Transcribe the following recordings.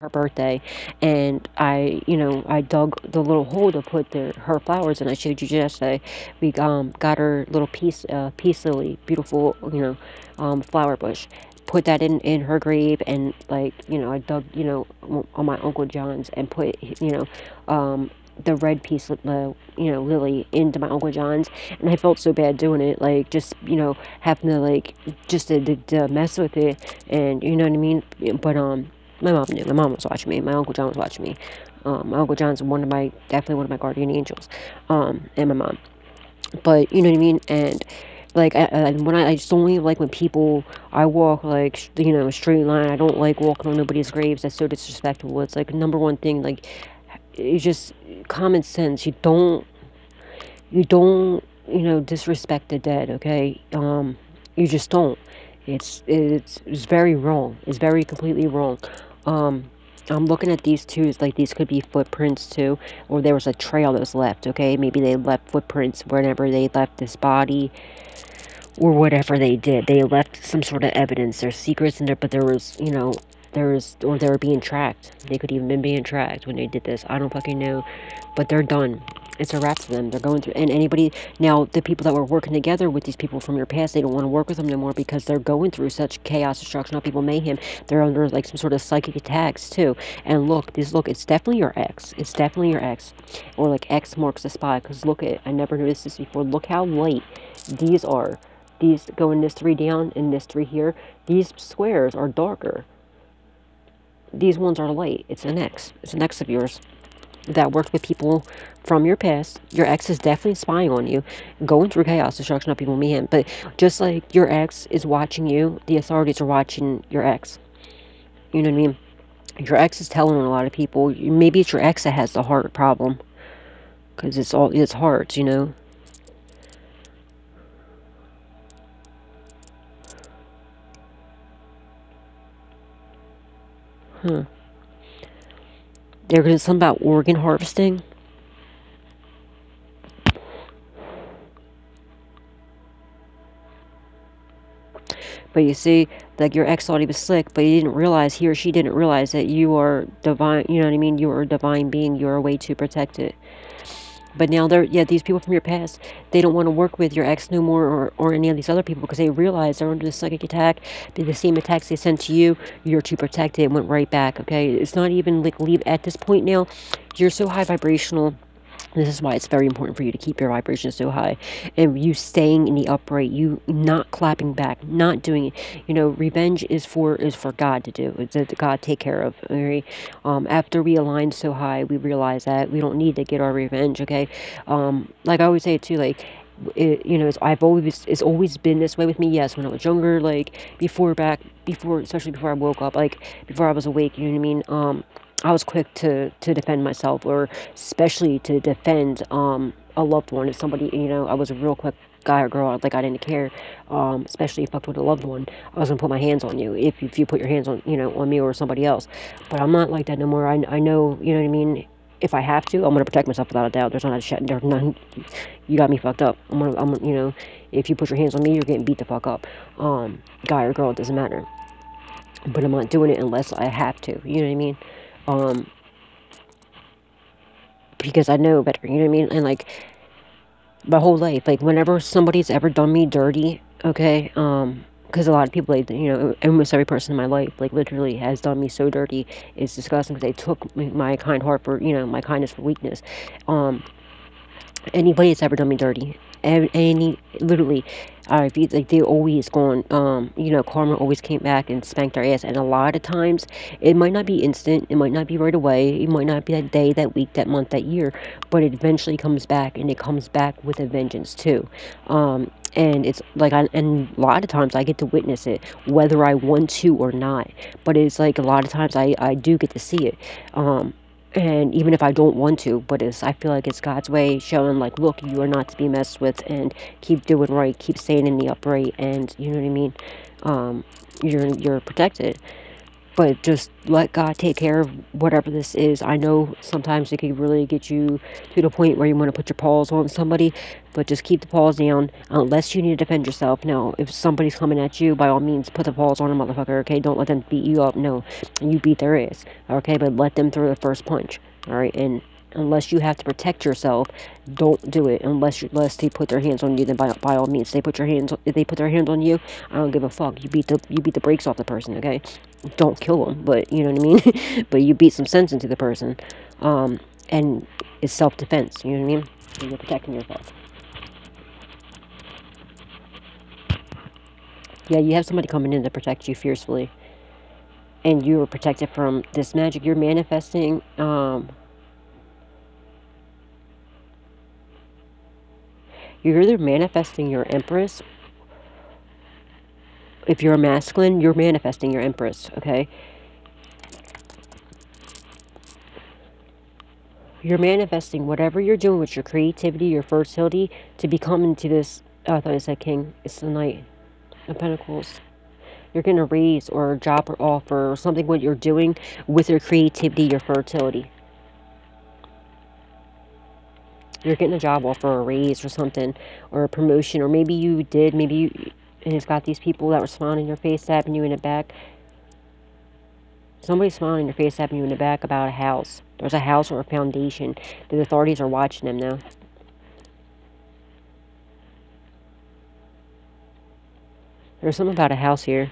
her birthday, and I dug the little hole to put her flowers in. I showed you yesterday. We got her little peace lily, beautiful, flower bush. Put that in her grave, and like, I dug, on my Uncle John's, and put, the red piece, lily into my Uncle John's, and I felt so bad doing it, like, just, having to, like, just to mess with it, and you know what I mean. But my mom knew. My mom was watching me. My Uncle John was watching me. My Uncle John's definitely one of my guardian angels, and my mom. But you know what I mean. And like, I just don't like when people, I walk like, a straight line. I don't like walking on nobody's graves. That's so disrespectful. It's like number one thing. Like, it's just common sense. You don't disrespect the dead. Okay. You just don't. It's very wrong. It's very completely wrong. Um, I'm looking at these two. It's like these could be footprints too, or there was a trail that was left. Okay, maybe they left footprints whenever they left this body, or whatever they did. They left some sort of evidence. There's secrets in there, but or they were being tracked. They could even been being tracked when they did this. I don't fucking know, but they're done. It's a wrap for them. They're going through, and anybody now, the people that were working together with these people from your past, they don't want to work with them no more because they're going through such chaos, destruction, people, mayhem. They're under like some sort of psychic attacks too. And look, it's definitely your ex. It's definitely your ex, or like X marks the spot. Because look at, I never noticed this before. Look how light these are. These going this three down and this three here. These squares are darker. These ones are light. It's an ex. It's an ex of yours that worked with people from your past. Your ex is definitely spying on you, going through chaos, destruction of people, mayhem. But just like your ex is watching you, the authorities are watching your ex. You know what I mean? Your ex is telling on a lot of people. Maybe it's your ex that has the heart problem, because it's hearts, Huh. They're gonna something about organ harvesting. But you see, like, your ex thought he was slick, but he or she didn't realize that you are divine. You know what I mean? You are a divine being. You are a way to protect it. But now these people from your past, they don't want to work with your ex no more, or any of these other people, because they realize they're under the psychic attack. The same attacks they sent to you, you're to protect it. It went right back, okay? It's not even like leave at this point now. You're so high vibrational. This is why it's very important for you to keep your vibration so high, and you staying in the upright, you not clapping back, not doing it. Revenge is for God to do. It's that God take care of. Okay? After we align so high, we realize that we don't need to get our revenge. Okay, like I always say too, like. It's always been this way with me. Yes, when I was younger, like especially before I woke up, like before I was awake. You know what I mean? I was quick to defend myself, or especially to defend a loved one. If somebody, I was a real quick guy or girl, like I didn't care. Especially if I fucked with a loved one, I was gonna put my hands on you if you put your hands on on me or somebody else. But I'm not like that no more. I know, you know what I mean. If I have to, I'm gonna protect myself without a doubt. There's not a shit. There's none. You got me fucked up. If you put your hands on me, you're getting beat the fuck up. Guy or girl, it doesn't matter. But I'm not doing it unless I have to. You know what I mean? Um, because I know better, you know what I mean? And like, my whole life, like, whenever somebody's ever done me dirty, okay, because a lot of people, like, almost every person in my life, like, literally has done me so dirty, it's disgusting, because they took my kind heart for, my kindness for weakness. Anybody that's ever done me dirty, literally, like, they always gone, karma always came back and spanked their ass. And a lot of times, it might not be instant, it might not be right away, it might not be that day, that week, that month, that year, but it eventually comes back, and it comes back with a vengeance too. And it's like, and a lot of times I get to witness it, whether I want to or not. But it's like, a lot of times I do get to see it. And even if I don't want to, but I feel like it's God's way showing, like, look, you are not to be messed with, and keep doing right, keep staying in the upright, and you know what I mean. You're protected. But just let God take care of whatever this is. I know sometimes it can really get you to the point where you want to put your paws on somebody, but just keep the paws down unless you need to defend yourself. No, if somebody's coming at you, by all means, put the paws on a motherfucker, okay? Don't let them beat you up. No, you beat their ass, okay? But let them throw the first punch, all right? And unless you have to protect yourself, don't do it unless they put their hands on you. Then by all means, if they put their hands on you, I don't give a fuck. You beat the brakes off the person, okay? Don't kill them, but you know what I mean. But you beat some sense into the person, and it's self-defense. You know what I mean? So you're protecting yourself. Yeah, you have somebody coming in to protect you fiercely, and you are protected from this magic. You're manifesting. You're either manifesting your Empress. If you're a masculine, you're manifesting your Empress, okay? You're manifesting whatever you're doing with your creativity, your fertility, to become into this. Oh, I thought I said King. It's the Knight of Pentacles. You're getting a raise or a job or offer or something what you're doing with your creativity, your fertility. You're getting a job offer or a raise or something, or a promotion, or maybe you did, and it's got these people that were smiling in your face, stabbing you in the back. Somebody's smiling in your face, stabbing you in the back about a house. There's a house or a foundation. The authorities are watching them now. There's something about a house here.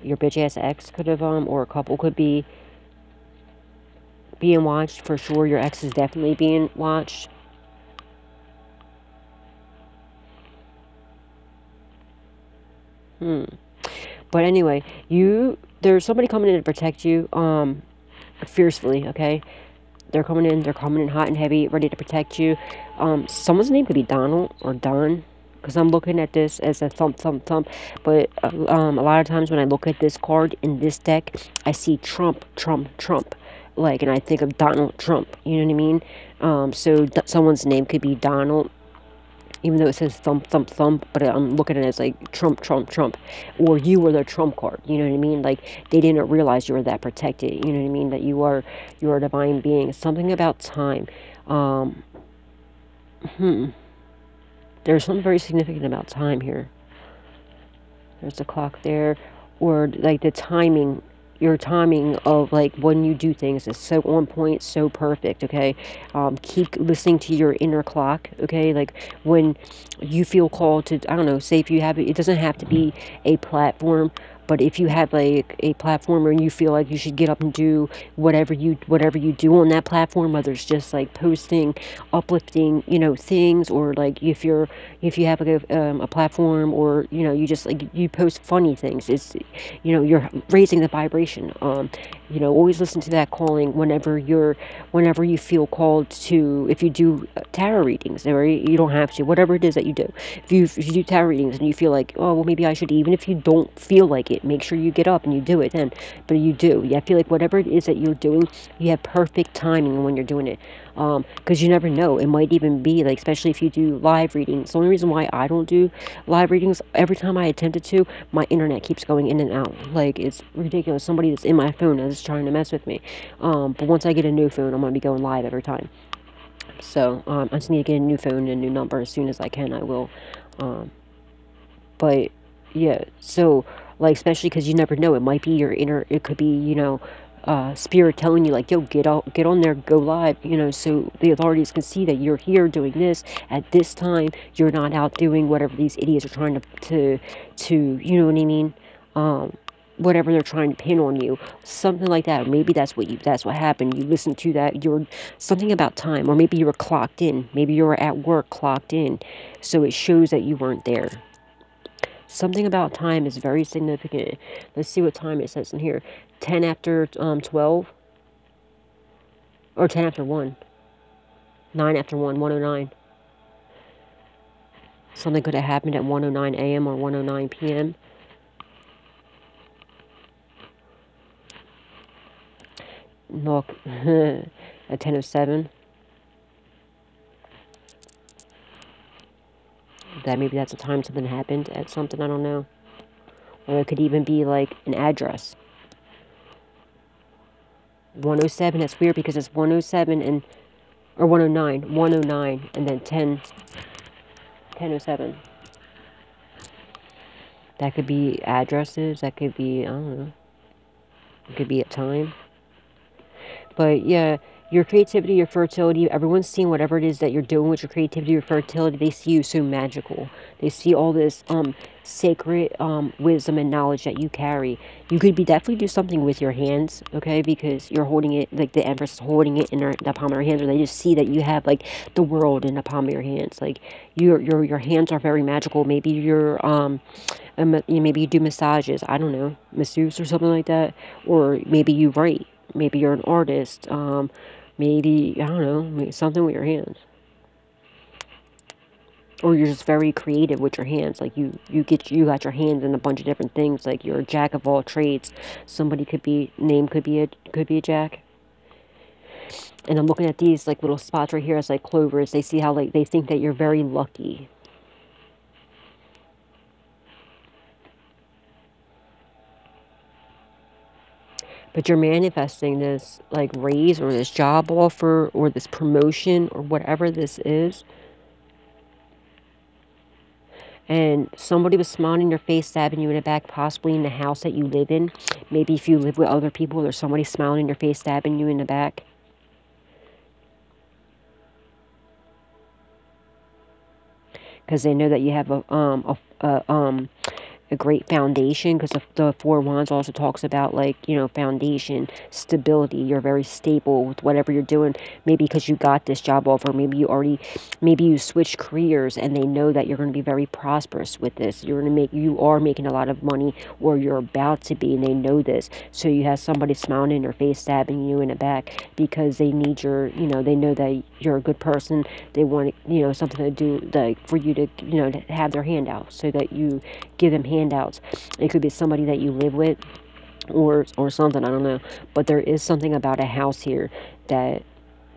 Your bitch-ass ex could have, or a couple could be being watched for sure. Your ex is definitely being watched. But anyway, there's somebody coming in to protect you, fiercely, okay? They're coming in hot and heavy, ready to protect you. Someone's name could be Donald or Don, because I'm looking at this as a thump, thump, thump. But a lot of times when I look at this card in this deck, I see Trump, Trump, Trump. And I think of Donald Trump, you know what I mean? So someone's name could be Donald, even though it says thump, thump, thump, but I'm looking at it as like Trump, Trump, Trump. Or you were the Trump card, you know what I mean? Like, they didn't realize you were that protected, you know what I mean? That you are a divine being. Something about time. There's something very significant about time here. There's the clock there. Or, like, the timing. Your timing of, like, when you do things is so on point, so perfect, okay? Keep listening to your inner clock, okay? Like, when you feel called to, I don't know, say if you have it doesn't have to be a platform, but if you have, like, a platform where you feel like you should get up and do whatever you do on that platform, whether it's just, like, posting, uplifting, you know, things, or, like, if you have, like, a platform, or, you know, you just, like, you post funny things, it's, you know, you're raising the vibration. You know, always listen to that calling whenever you feel called to. If you do tarot readings, or you don't have to, whatever it is that you do. If you do tarot readings and you feel like, oh, well, maybe I should, even if you don't feel like it, make sure you get up and you do it then. But you do. Yeah, I feel like whatever it is that you're doing, you have perfect timing when you're doing it. Because you never know. It might even be, like, especially if you do live readings. The only reason why I don't do live readings, every time I attempted to, my internet keeps going in and out. Like, it's ridiculous. Somebody that's in my phone is trying to mess with me. But once I get a new phone, I'm going to be going live every time. So, I just need to get a new phone and a new number as soon as I can. I will. But, yeah. So, like, especially because you never know. It might be your inner, it could be, you know, spirit telling you, like, yo, get on there, go live, you know, so the authorities can see that you're here doing this at this time. You're not out doing whatever these idiots are trying to you know what I mean, whatever they're trying to pin on you, something like that. Maybe that's what happened. You listened to that. You're something about time, or maybe you were clocked in. Maybe you were at work clocked in, so it shows that you weren't there. Something about time is very significant. Let's see what time it says in here. 10 after 12. Or 10 after 1. 9 after 1, 1:09. Something could have happened at 1:09 a.m. or 1:09 p.m. Look, at 10:07. Maybe that's the time something happened at something, I don't know. Or it could even be like an address. 107, that's weird because it's 107 and, or 109, and then 1007. That could be addresses, that could be, I don't know, it could be a time. But yeah, your creativity, your fertility, everyone's seeing whatever it is that you're doing with your creativity, your fertility, they see you so magical. They see all this sacred wisdom and knowledge that you carry. You could be definitely do something with your hands, okay? Because you're holding it, like the Empress is holding it in the palm of her hands, or they just see that you have like the world in the palm of your hands. Like your hands are very magical. Maybe maybe you do massages, I don't know, masseuse or something like that, or maybe you write. Maybe you're an artist. Maybe, I don't know, something with your hands. Or you're just very creative with your hands. Like you got your hands in a bunch of different things. Like you're a jack of all trades. Somebody could be a jack. And I'm looking at these like little spots right here as like clovers. They see how like they think that you're very lucky. But you're manifesting this like raise or this job offer or this promotion or whatever this is. And somebody was smiling in your face, stabbing you in the back, possibly in the house that you live in. Maybe if you live with other people, there's somebody smiling in your face, stabbing you in the back. Because they know that you have a great foundation, because the Four Wands also talks about, like, you know, foundation, stability. You're very stable with whatever you're doing. Maybe because you got this job offer, maybe you switched careers and they know that you're going to be very prosperous with this. You are making a lot of money, or you're about to be, and they know this. So you have somebody smiling in your face, stabbing you in the back, because they need your, you know, they know that you're a good person. They want, you know, something to do, like, for you to, you know, to have their hand out, so that you give them handouts. It could be somebody that you live with, or something, I don't know. But there is something about a house here that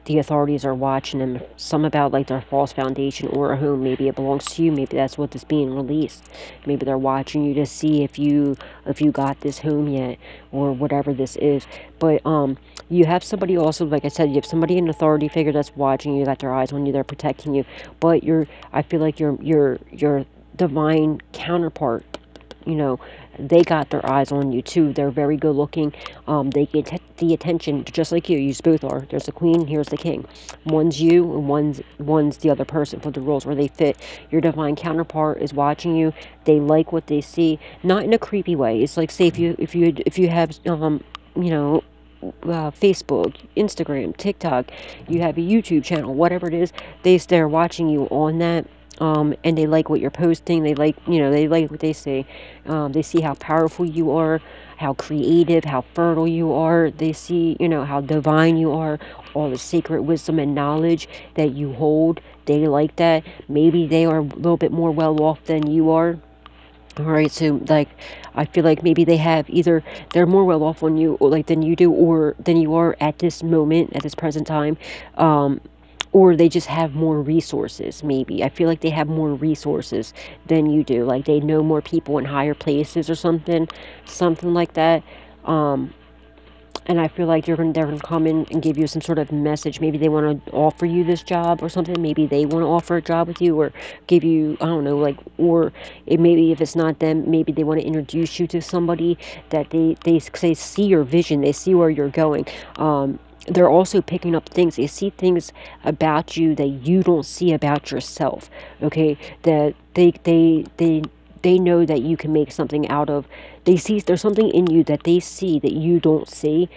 the authorities are watching them. Some about like their false foundation or a home. Maybe it belongs to you. Maybe that's what is being released. Maybe they're watching you to see if you got this home yet, or whatever this is. But you have somebody also, like I said, you have somebody, an authority figure that's watching you, got their eyes on you, they're protecting you. But I feel like your divine counterpart, you know, they got their eyes on you too. They're very good looking. They get the attention, just like you. You both are. There's the queen, here's the king. One's you, and one's the other person, for the roles where they fit. Your divine counterpart is watching you. They like what they see, not in a creepy way. It's like, say if you have you know, Facebook, Instagram, TikTok, you have a YouTube channel, whatever it is, they're watching you on that. And they like what you're posting. They like, you know, they like what they say. They see how powerful you are, how creative, how fertile you are. They see, you know, how divine you are, all the sacred wisdom and knowledge that you hold. They like that. Maybe they are a little bit more well off than you are. All right, so like, I feel like maybe they have either they're more well off on you, or like than you do, or than you are at this moment, at this present time. Or they just have more resources, maybe. I feel like they have more resources than you do. Like, they know more people in higher places or something like that. And I feel like they're gonna come in and give you some sort of message. Maybe they want to offer you this job or something. Maybe they want to offer a job with you, or give you, I don't know, like, or maybe if it's not them, maybe they want to introduce you to somebody that they see your vision. They see where you're going. They're also picking up things. They see things about you that you don't see about yourself. Okay, that they know that you can make something out of. They see there's something in you that they see that you don't see.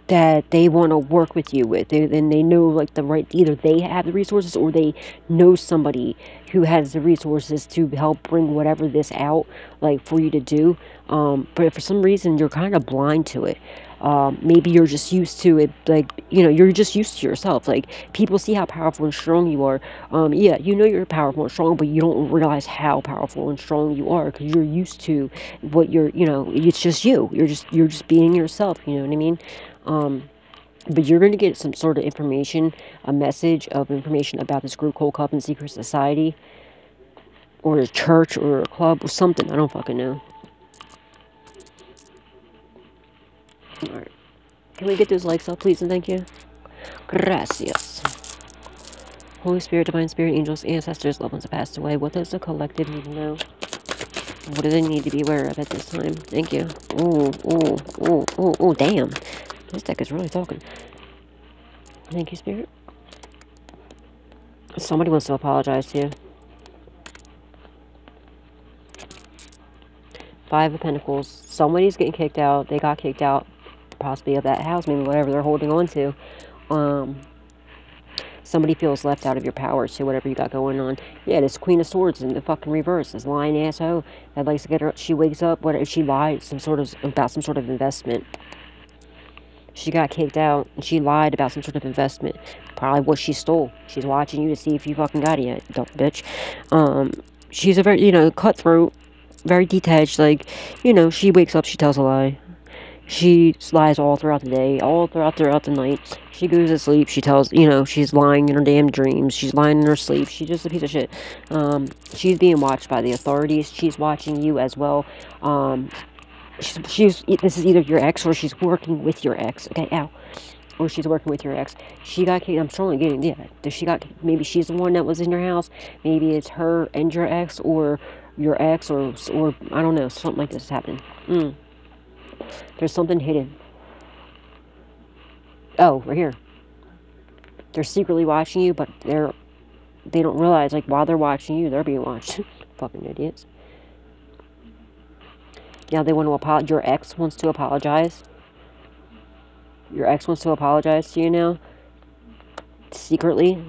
That they want to work with you with. And they know, like, either they have the resources, or they know somebody who has the resources to help bring whatever this out, like, for you to do. But for some reason you're kind of blind to it. Maybe you're just used to it, like, you know, you're just used to yourself. Like, people see how powerful and strong you are. Yeah, you know you're powerful and strong, but you don't realize how powerful and strong you are, because you're used to what you're, you know, it's just you. You're just being yourself, you know what I mean? But you're going to get some sort of information, a message of information about this group called Club and Secret Society, or a church, or a club, or something. I don't fucking know. Alright. Can we get those likes up, please, and thank you? Gracias. Holy Spirit, Divine Spirit, angels, ancestors, loved ones have passed away. What does the collective need to know? What do they need to be aware of at this time? Thank you. Ooh, ooh, ooh, ooh, ooh, damn. This deck is really talking. Thank you, Spirit. Somebody wants to apologize to you. Five of Pentacles. Somebody's getting kicked out. They got kicked out, possibly of that house, maybe whatever they're holding on to. Somebody feels left out of your power, so whatever you got going on. Yeah, this Queen of Swords in the fucking reverse. This lying asshole that likes to get her. She wakes up. What if she lied about some sort of investment? She got kicked out, and she lied about some sort of investment. Probably what she stole. She's watching you to see if you fucking got it yet, dumb bitch. She's a very, cutthroat, very detached. Like, she wakes up, she tells a lie. She lies all throughout the day, all throughout the night. She goes to sleep, she tells, she's lying in her damn dreams. She's lying in her sleep. She's just a piece of shit. She's being watched by the authorities. She's watching you as well. This is either your ex or she's working with your ex. Okay, ow. Or she's working with your ex. She got kicked. I'm strongly getting, maybe she's the one that was in your house. Maybe it's her and your ex, or your ex, or I don't know, something like this is happening. There's something hidden. Oh, right here. They're secretly watching you, but they don't realize, like, while they're watching you, they're being watched. Fucking idiots. Now they want to apologize. Your ex wants to apologize. Your ex wants to apologize to you now. Secretly.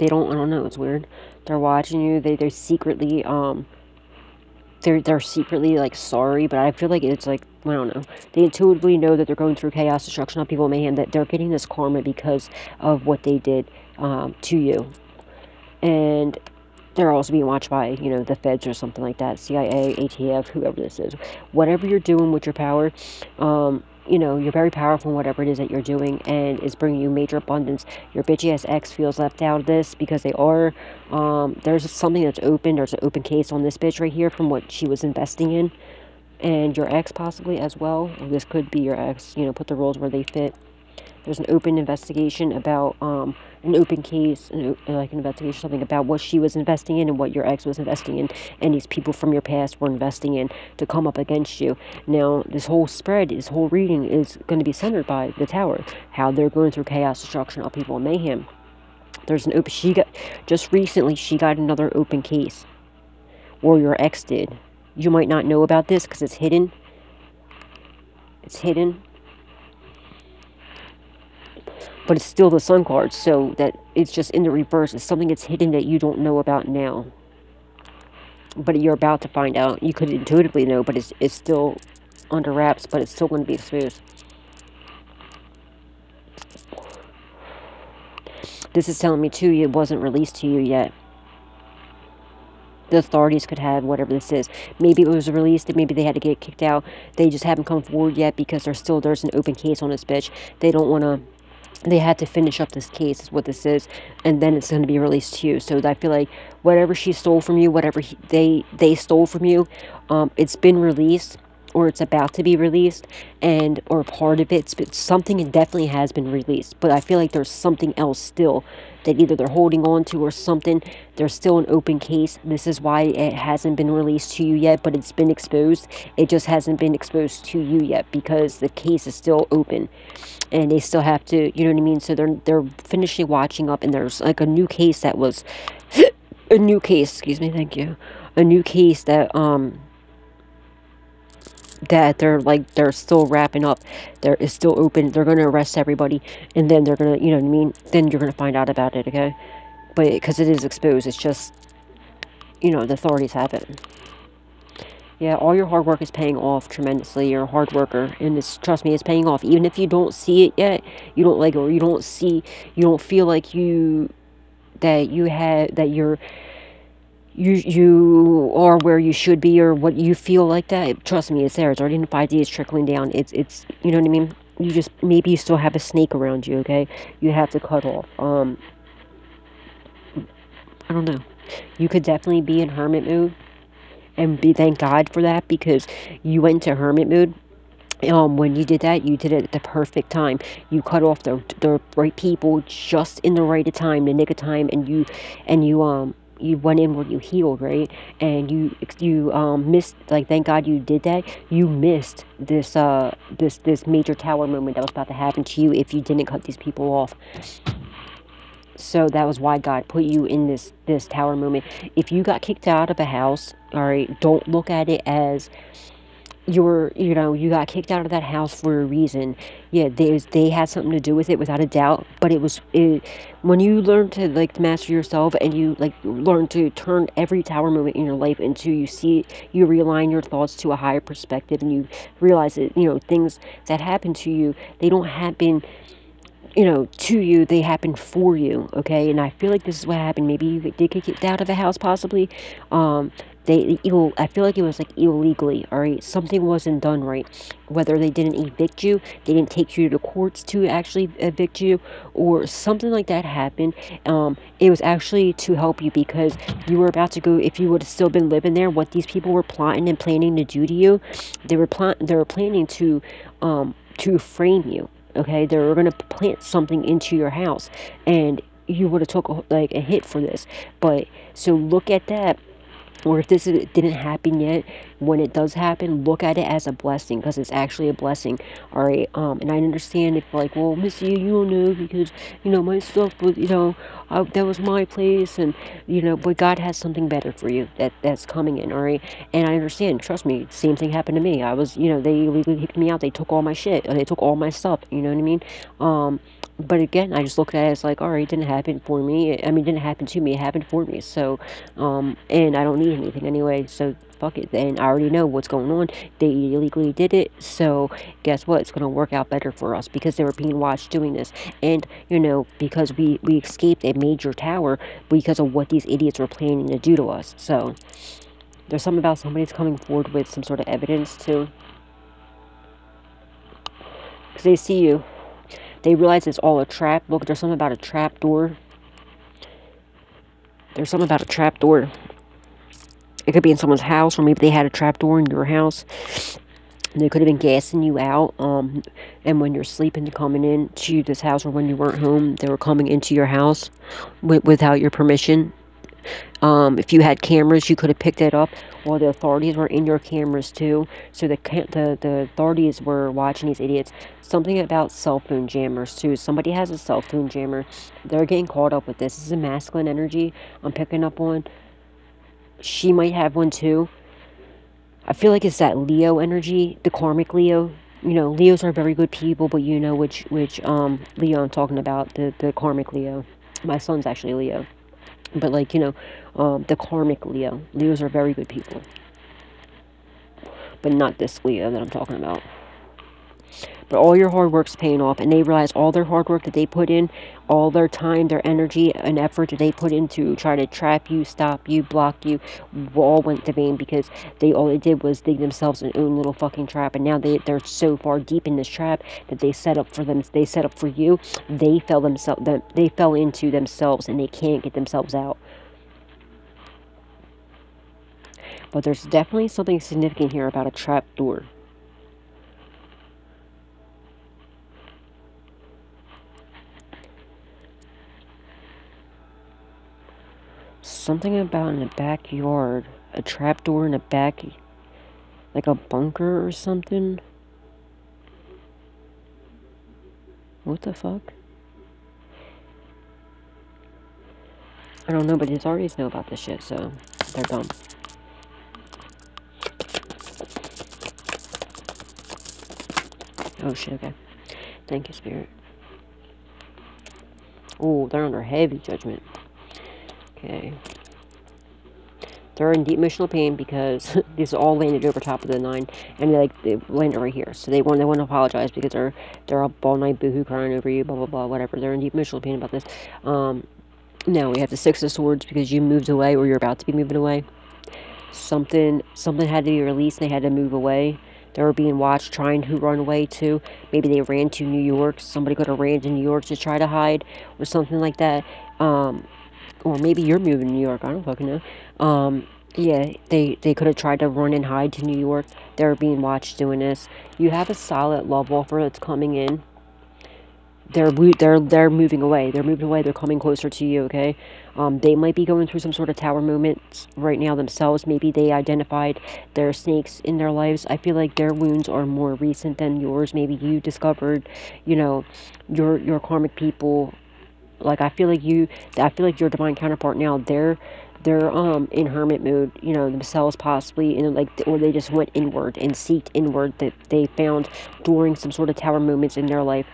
I don't know, it's weird. They're watching you. They're secretly, they're secretly, like, sorry, but I feel like it's, like, I don't know. They intuitively know that they're going through chaos, destruction, upheaval, mayhem, that they're getting this karma because of what they did to you. And they're also being watched by, the feds or something like that, CIA, ATF, whoever this is. Whatever you're doing with your power, you're very powerful in whatever it is that you're doing, and it's bringing you major abundance. Your bitchy-ass ex feels left out of this because they are. There's something that's open. There's an open case on this bitch right here from what she was investing in. And your ex possibly as well. Or this could be your ex. Put the roles where they fit. There's an open investigation about, an open case, like an investigation, something about what she was investing in and what your ex was investing in, and these people from your past were investing in to come up against you. Now, this whole spread, this whole reading is going to be centered by the Tower, how they're going through chaos, destruction, upheaval, and mayhem. There's an open, just recently, she got another open case, or your ex did. You might not know about this because it's hidden. It's hidden. But it's still the Sun card, so that it's just in the reverse. It's something that's hidden that you don't know about now. But you're about to find out. You could intuitively know, but it's still under wraps, but it's still going to be exposed. This is telling me, too, it wasn't released to you yet. The authorities could have whatever this is. Maybe it was released, and maybe they had to get kicked out. They just haven't come forward yet because there's an open case on this bitch. They don't want to. They had to finish up this case, is what this is, and then it's going to be released to you. So I feel like whatever she stole from you, whatever they stole from you, it's been released, or it's about to be released, or part of it. Something definitely has been released, but I feel like there's something else still that either they're holding on to or something. There's still an open case. This is why it hasn't been released to you yet, but it's been exposed. It just hasn't been exposed to you yet because the case is still open. And they still have to, you know what I mean? So they're finishing watching up, and there's like a new case that was a new case, excuse me, thank you. A new case that they're still wrapping up. It's still open. They're gonna arrest everybody, and then they're gonna, you know what I mean? Then you're gonna find out about it, okay? But because it is exposed, it's just, the authorities have it. Yeah, all your hard work is paying off tremendously. You're a hard worker, and trust me, it's paying off. Even if you don't see it yet, you don't like it, or you don't feel like you are where you should be, or what you feel like that. Trust me, it's there. It's already in 5D. It's trickling down. It's you know what I mean? Maybe you still have a snake around you, okay? You have to cut off. I don't know. You could definitely be in hermit mode. And thank God for that, because you went to hermit mode When you did that, you did it at the perfect time. You cut off the right people just in the right time, the nick of time, and you went in where you healed, right? And you missed, like, thank God you did that. You missed this major tower moment that was about to happen to you if you didn't cut these people off. So that was why God put you in this tower moment. If you got kicked out of a house, all right, don't look at it as you got kicked out of that house for a reason. Yeah, they had something to do with it, without a doubt. But when you learn to, like, master yourself, and you, like, learn to turn every tower moment in your life into, you realign your thoughts to a higher perspective, and you realize that, things that happen to you, they don't happen, to you, they happen for you, okay? And I feel like this is what happened. Maybe you did get kicked out of a house, possibly. I feel like it was, like, illegally, all right? Something wasn't done right. Whether they didn't evict you, they didn't take you to the courts to actually evict you, or something like that happened. It was actually to help you, because you were about to go, if you would have still been living there, what these people were plotting and planning to do to you, they were planning to frame you. Okay, they were going to plant something into your house, and you would have took, like, a hit for this. But so look at that. Or if didn't happen yet, when it does happen, look at it as a blessing, because it's actually a blessing. All right. And I understand if, like, well, Misty, you don't know, because my stuff was, that was my place, and but God has something better for you that's coming in. All right. And I understand. Trust me. Same thing happened to me. I was, they illegally kicked me out. They took all my shit. They took all my stuff. You know what I mean? But again, I just look at it as, like, all right, it didn't happen for me. I mean, it didn't happen to me. It happened for me. So, and I don't need anything anyway. So fuck it. And I already know what's going on. They illegally did it. So guess what? It's going to work out better for us, because they were being watched doing this. And, because we escaped a major tower because of what these idiots were planning to do to us. So there's something about somebody's coming forward with some sort of evidence too. Because they see you. They realize it's all a trap. Look, there's something about a trap door. There's something about a trap door. It could be in someone's house, or maybe they had a trap door in your house. And they could have been gassing you out. And when you're sleeping, coming into this house, or when you weren't home, they were coming into your house without your permission. If you had cameras, you could have picked it up. Well, the authorities were in your cameras too, so the authorities were watching these idiots. Something about cell phone jammers too. Somebody has a cell phone jammer. They're getting caught up with this. This is a masculine energy I'm picking up on. She might have one too. I feel like it's that Leo energy, the karmic Leo. Leos are very good people, but you know which Leo I'm talking about, the karmic Leo. My son's actually Leo. But, like, the karmic Leo. Leos are very good people. But not this Leo that I'm talking about. But all your hard work's paying off. And they realize all their hard work that they put in, all their time, their energy, and effort that they put into try to trap you, stop you, block you, all went to vain, because all they did was dig themselves an own little fucking trap. And now they're so far deep in this trap that they set up for them. They set up for you. They fell into themselves, and they can't get themselves out. But there's definitely something significant here about a trap door. Something about in the backyard. A trapdoor in the back. Like a bunker or something. What the fuck? I don't know, but the authorities know about this shit, so they're dumb. Oh shit, okay. Thank you, Spirit. Oh, they're under heavy judgment. Okay. They're in deep emotional pain because these all landed over top of the 9, and they landed right here. So they want to apologize because they're up all night boohoo crying over you, blah blah blah, whatever. They're in deep emotional pain about this. Now we have the 6 of Swords because you moved away, or you're about to be moving away. Something had to be released. They had to move away. They were being watched, trying to run away too. Maybe they ran to New York. Somebody could have ran to New York to try to hide, or something like that. Or maybe you're moving to New York. I don't fucking know. Yeah, they could have tried to run and hide to New York. They're being watched doing this. You have a solid love offer that's coming in. They're moving away. They're moving away. They're coming closer to you. Okay, they might be going through some sort of tower moments right now themselves. Maybe they identified their snakes in their lives. I feel like their wounds are more recent than yours. Maybe you discovered, you know, your karmic people. Like I feel like your divine counterpart now. They're in hermit mode, themselves possibly, and like, or they just went inward and seeked inward that they found during some sort of tower moments in their life.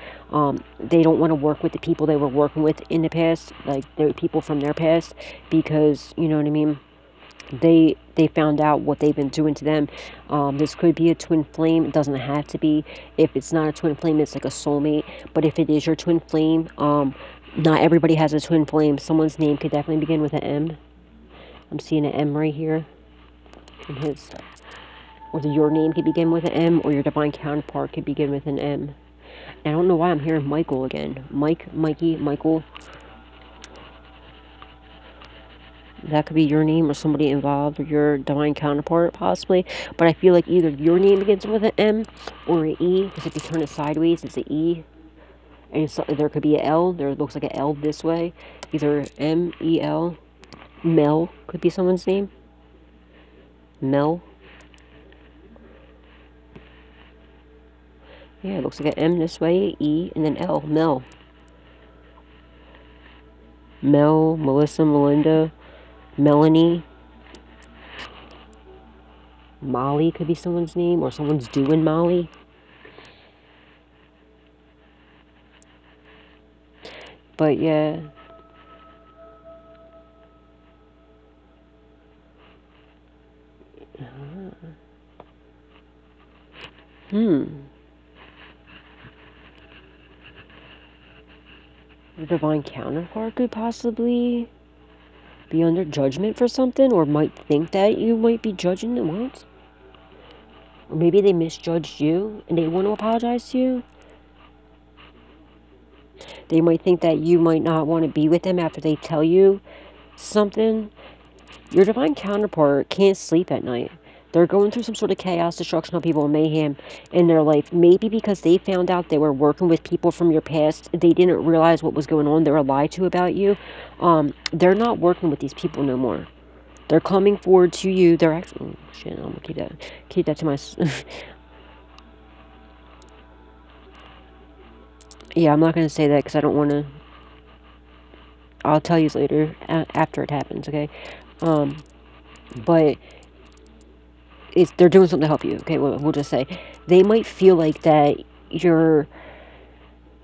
They don't want to work with the people they were working with in the past, like the people from their past, because you know what I mean. They found out what they've been doing to them. This could be a twin flame. It doesn't have to be. If it's not a twin flame, it's like a soulmate. But if it is your twin flame, not everybody has a twin flame. Someone's name could definitely begin with an M. I'm seeing an M right here. And his, or your name could begin with an M, or your divine counterpart could begin with an M. And I don't know why I'm hearing Michael again. Mikey, Michael. That could be your name or somebody involved, or your divine counterpart, possibly. But I feel like either your name begins with an M or an E, because if you turn it sideways, it's an E. And so, there could be an L. There looks like an L this way. Either M-E-L. Mel could be someone's name. Mel. Yeah, it looks like an M this way, E, and then L. Mel. Mel, Melissa, Melinda, Melanie. Molly could be someone's name, or someone's doing Molly. But yeah. Your divine counterpart could possibly be under judgment for something, or might think that you might be judging them. What? Or maybe they misjudged you and they want to apologize to you. They might think that you might not want to be with them after they tell you something. Your divine counterpart can't sleep at night. They're going through some sort of chaos, destruction of people, and mayhem in their life. Maybe because they found out they were working with people from your past. They didn't realize what was going on. They were lied to about you. They're not working with these people no more. They're coming forward to you. They're actually... Oh, shit, I'm going to keep that to my... Yeah, I'm not going to say that because I don't want to... I'll tell you later, after it happens, okay? But they're doing something to help you, okay? We'll just say. They might feel like that you're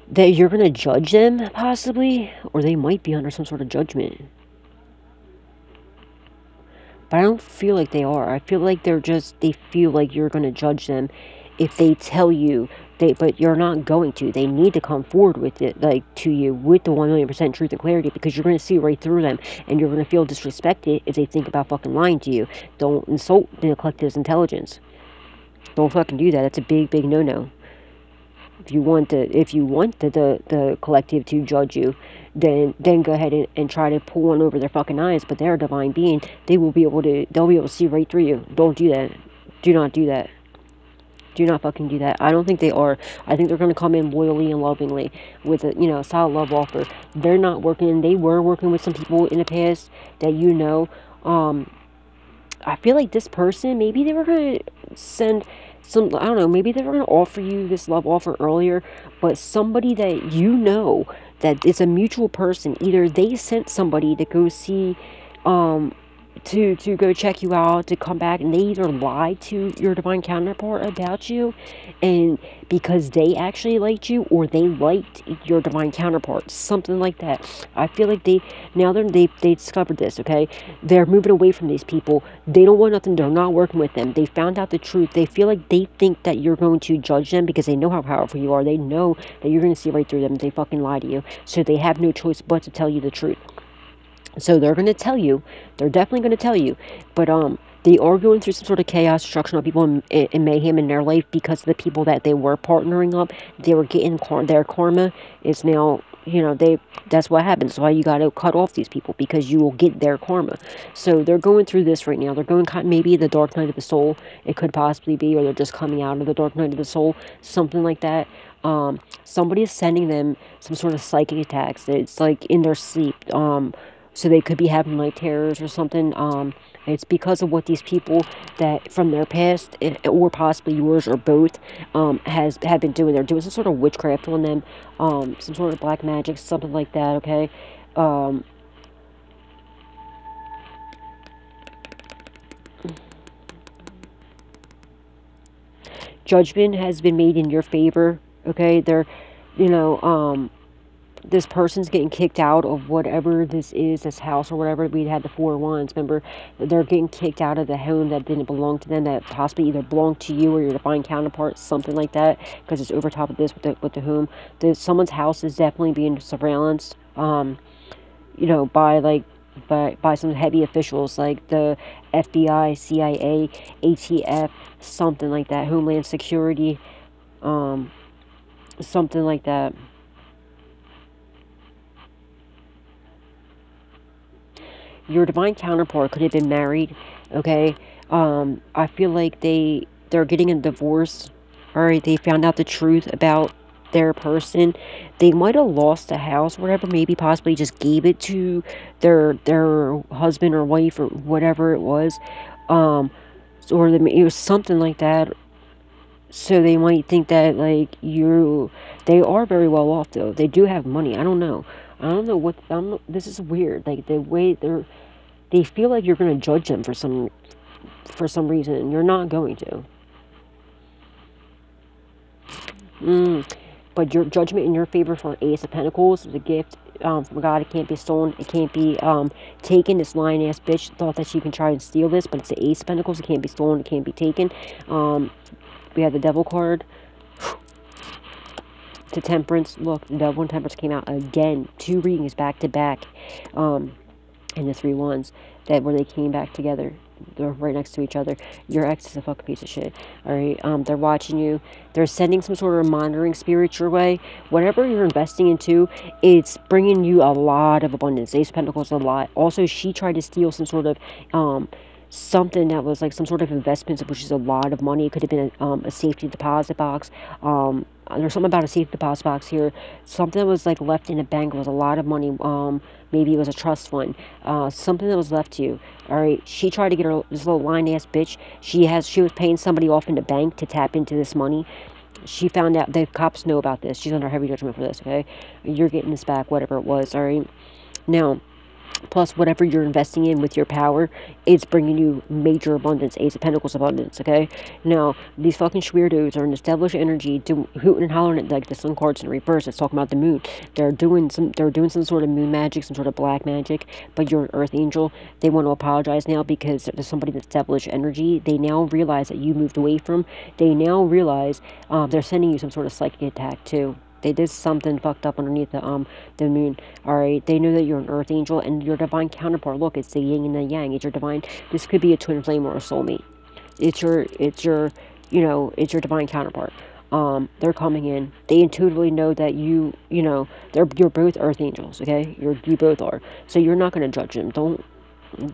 going to judge them, possibly, or they might be under some sort of judgment. But I don't feel like they are. I feel like they feel like you're going to judge them if they tell you, but you're not going to. They need to come forward with it, like, to you with the 1,000,000% truth and clarity, because you're going to see right through them, and you're going to feel disrespected if they think about fucking lying to you. Don't insult the collective's intelligence. Don't fucking do that. That's a big, big no-no. If you want the collective to judge you, then go ahead and try to pull one over their fucking eyes. But they're a divine being. They'll be able to see right through you. Don't do that. Do not do that. Do not fucking do that. I don't think they are. I think they're going to come in loyally and lovingly with a solid love offer. They're not working. They were working with some people in the past that I feel like this person, maybe they were going to send some, I don't know, maybe they were going to offer you this love offer earlier, but somebody that that is a mutual person, either they sent somebody to go see, to go check you out, to come back, and they either lied to your divine counterpart about you, and because they actually liked you, or they liked your divine counterpart, something like that. I feel like they discovered this, okay? They're moving away from these people. They don't want nothing. They're not working with them. They found out the truth. They feel like they think that you're going to judge them because they know how powerful you are. They know that you're going to see right through them. They fucking lie to you. So they have no choice but to tell you the truth. So they're going to tell you. They're definitely going to tell you. But they are going through some sort of chaos, destruction of people, and mayhem in their life because of the people that they were partnering up. They were getting their karma is now that's what happens. That's why you got to cut off these people, because you will get their karma. So they're going through this right now. They're going maybe the dark night of the soul. It could possibly be, or they're just coming out of the dark night of the soul, something like that. Somebody is sending them some sort of psychic attacks. It's like in their sleep. So they could be having night terrors or something. It's because of what these people that from their past, or possibly yours, or both, have been doing. They're doing some sort of witchcraft on them, some sort of black magic, something like that. Okay. Judgment has been made in your favor. Okay. You know, this person's getting kicked out of whatever this house or whatever. We had the 4 wands, remember? They're getting kicked out of the home that didn't belong to them, that possibly either belonged to you or your divine counterpart, something like that, because it's over top of this with the home. Someone's house is definitely being surveillanced, by some heavy officials like the FBI, CIA, ATF, something like that, Homeland Security, something like that. Your divine counterpart could have been married, okay? I feel like they're getting a divorce. Alright, they found out the truth about their person. They might have lost the house or whatever, maybe possibly just gave it to their husband or wife or whatever it was. Or it was something like that. So they might think that, like, they are very well off, though. They do have money. I don't know. This is weird. Like, the way they feel like you're going to judge them for some reason, and you're not going to. But your judgment in your favor for Ace of Pentacles is a gift from God. It can't be stolen. It can't be taken. This lying-ass bitch thought that she can try and steal this, but it's the Ace of Pentacles. It can't be stolen. It can't be taken. We have the Devil card. The Temperance. Look, the Devil and Temperance came out again. 2 readings back to back. And the 3 wands where they came back together. They're right next to each other. Your ex is a fucking piece of shit. Alright, they're watching you. They're sending some sort of monitoring spirit your way. Whatever you're investing into, it's bringing you a lot of abundance. Ace of Pentacles, a lot. Also, she tried to steal some sort of something that was like some sort of investment, which is a lot of money. It could have been a safety deposit box. There's something about a safety deposit box here. Something that was like left in a bank was a lot of money. Maybe it was a trust fund. Something that was left to you. Alright, she tried to get this little lying-ass bitch. She was paying somebody off in the bank to tap into this money. She found out, the cops know about this. She's under heavy judgment for this, okay? You're getting this back, whatever it was, alright? Now, plus whatever you're investing in with your power, it's bringing you major abundance. Ace of Pentacles abundance, okay? Now, these fucking weirdos are in established energy, hooting and hollering at, like, the sun cards in reverse. It's talking about the moon. They're doing some sort of moon magic, some sort of black magic, but you're an earth angel. They want to apologize now because there's somebody that's devilish energy. They now realize that you moved away from. They now realize they're sending you some sort of psychic attack too. They did something fucked up underneath the moon. Alright, they know that you're an earth angel and your divine counterpart. Look, it's the yin and the yang. It's your divine. This could be a twin flame or a soulmate. It's your divine counterpart. They're coming in. They intuitively know that you're both earth angels. Okay, you both are. So you're not gonna judge them. They